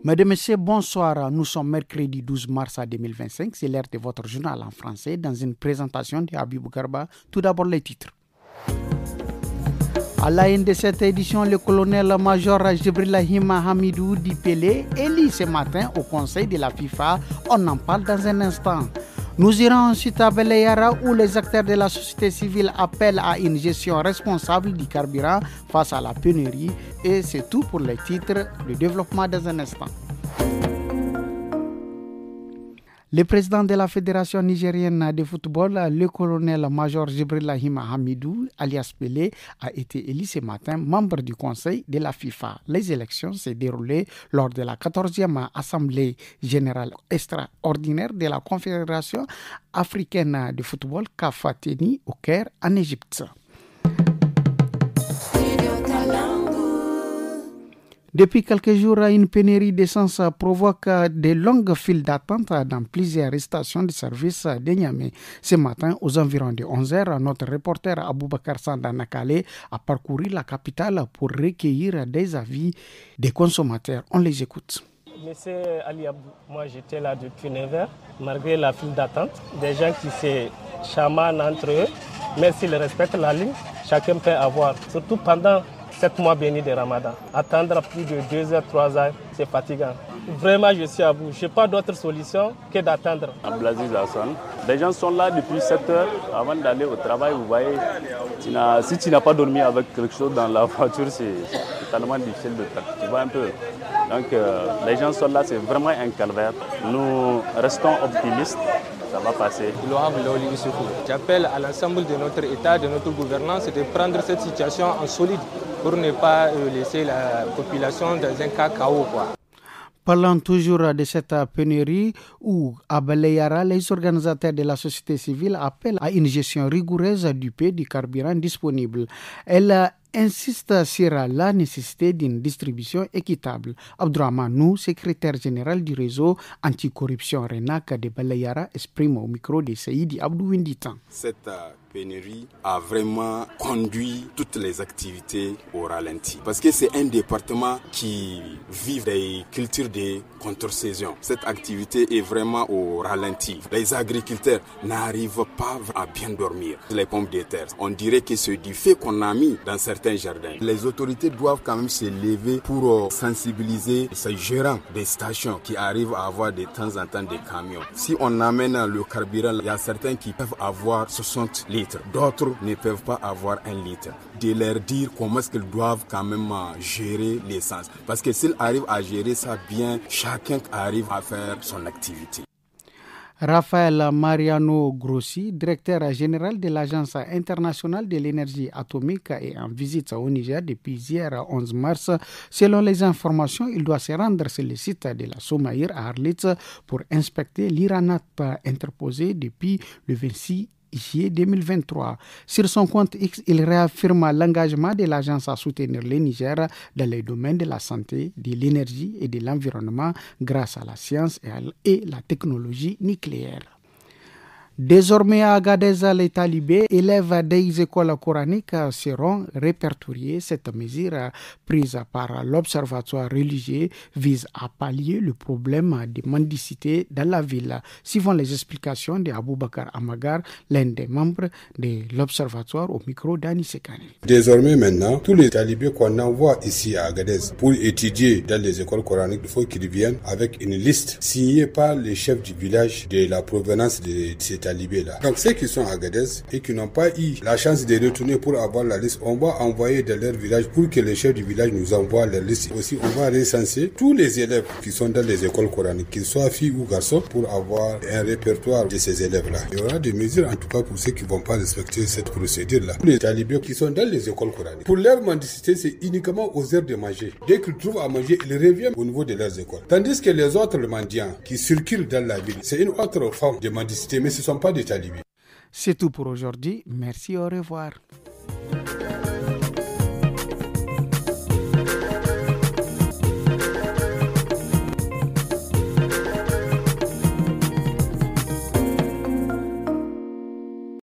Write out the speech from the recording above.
Mesdames et messieurs, bonsoir. Nous sommes mercredi 12 mars 2025. C'est l'heure de votre journal en français dans une présentation de Habibou Garba. Tout d'abord les titres. À la une de cette édition, le colonel-major Djibrillahima Hamidou Dipele élu ce matin au conseil de la FIFA. On en parle dans un instant. Nous irons ensuite à Belayara où les acteurs de la société civile appellent à une gestion responsable du carburant face à la pénurie. Et c'est tout pour les titres. Le développement dans un instant. Le président de la Fédération nigérienne de football, le colonel-major Djibrillahima Hamidou, alias Pelé, a été élu ce matin membre du conseil de la FIFA. Les élections s'est déroulées lors de la 14e Assemblée générale extraordinaire de la Confédération africaine de football CAF-Teni au Caire, en Égypte. Depuis quelques jours, une pénurie d'essence provoque de longues files d'attente dans plusieurs stations de service de Niamey. Ce matin, aux environs de 11h, notre reporter Aboubakar Sanda Nakale a parcouru la capitale pour recueillir des avis des consommateurs. On les écoute. Monsieur Ali Abdou, moi j'étais là depuis 9h, malgré la file d'attente. Des gens qui se chamanent entre eux, mais s'ils respectent la ligne, chacun peut avoir, surtout pendant 7 mois bénis de Ramadan. Attendre plus de 2 heures, 3 heures, c'est fatigant. Vraiment, je suis à bout. Je n'ai pas d'autre solution que d'attendre. Abdelaziz Hassan. Les gens sont là depuis 7 heures avant d'aller au travail. Vous voyez, si tu n'as pas dormi avec quelque chose dans la voiture, c'est tellement difficile de faire. Tu vois un peu. Donc, les gens sont là, c'est vraiment un calvaire. Nous restons optimistes. Ça va passer. J'appelle à l'ensemble de notre État, de notre gouvernance, de prendre cette situation en solide pour ne pas laisser la population dans un cas chaos. Parlant toujours de cette pénurie où à Belayara, les organisateurs de la société civile appellent à une gestion rigoureuse du prix du carburant disponible. Elle insiste sur la nécessité d'une distribution équitable. Abdourahmane Nou, secrétaire général du réseau anticorruption RENAC de Belayara, exprime au micro de Seydi Abdou Winditan. Cette pénurie a vraiment conduit toutes les activités au ralenti. Parce que c'est un département qui vit des cultures de contre-saison. Cette activité est vraiment au ralenti. Les agriculteurs n'arrivent pas à bien dormir. Les pommes de terre, on dirait que c'est du fait qu'on a mis dans certains jardins. Les autorités doivent quand même se lever pour sensibiliser ces gérants des stations qui arrivent à avoir de temps en temps des camions. Si on amène le carburant, il y a certains qui peuvent avoir 60 litres. D'autres ne peuvent pas avoir 1 litre. De leur dire comment est-ce qu'ils doivent quand même gérer l'essence. Parce que s'ils arrivent à gérer ça bien, chacun arrive à faire son activité. Raphaël Mariano Grossi, directeur général de l'Agence internationale de l'énergie atomique, est en visite au Niger depuis hier 11 mars. Selon les informations, il doit se rendre sur le site de la Somaïr à Arlit pour inspecter l'Iranat interposé depuis le 26 juillet 2023. Sur son compte X, il réaffirme l'engagement de l'agence à soutenir le Niger dans les domaines de la santé, de l'énergie et de l'environnement grâce à la science et la technologie nucléaire. Désormais à Agadez, les talibés, élèves des écoles coraniques seront répertoriés. Cette mesure prise par l'Observatoire religieux vise à pallier le problème de mendicité dans la ville. Suivant les explications d'Aboubacar Amagar, l'un des membres de l'Observatoire au micro d'Ani Sekane. Désormais maintenant, tous les talibés qu'on envoie ici à Agadez pour étudier dans les écoles coraniques, il faut qu'ils viennent avec une liste signée par les chefs du village de la provenance de ces talibés. Donc ceux qui sont à Agadez et qui n'ont pas eu la chance de retourner pour avoir la liste, on va envoyer dans leur village pour que les chefs du village nous envoient la liste. Aussi, on va recenser tous les élèves qui sont dans les écoles coraniques, qu'ils soient filles ou garçons, pour avoir un répertoire de ces élèves-là. Il y aura des mesures en tout cas pour ceux qui ne vont pas respecter cette procédure-là. Pour les talibés qui sont dans les écoles coraniques, pour leur mendicité, c'est uniquement aux heures de manger. Dès qu'ils trouvent à manger, ils reviennent au niveau de leurs écoles. Tandis que les autres mendiants qui circulent dans la ville, c'est une autre forme de mendicité, mais ce ne sont pas des talibés. C'est tout pour aujourd'hui. Merci, au revoir.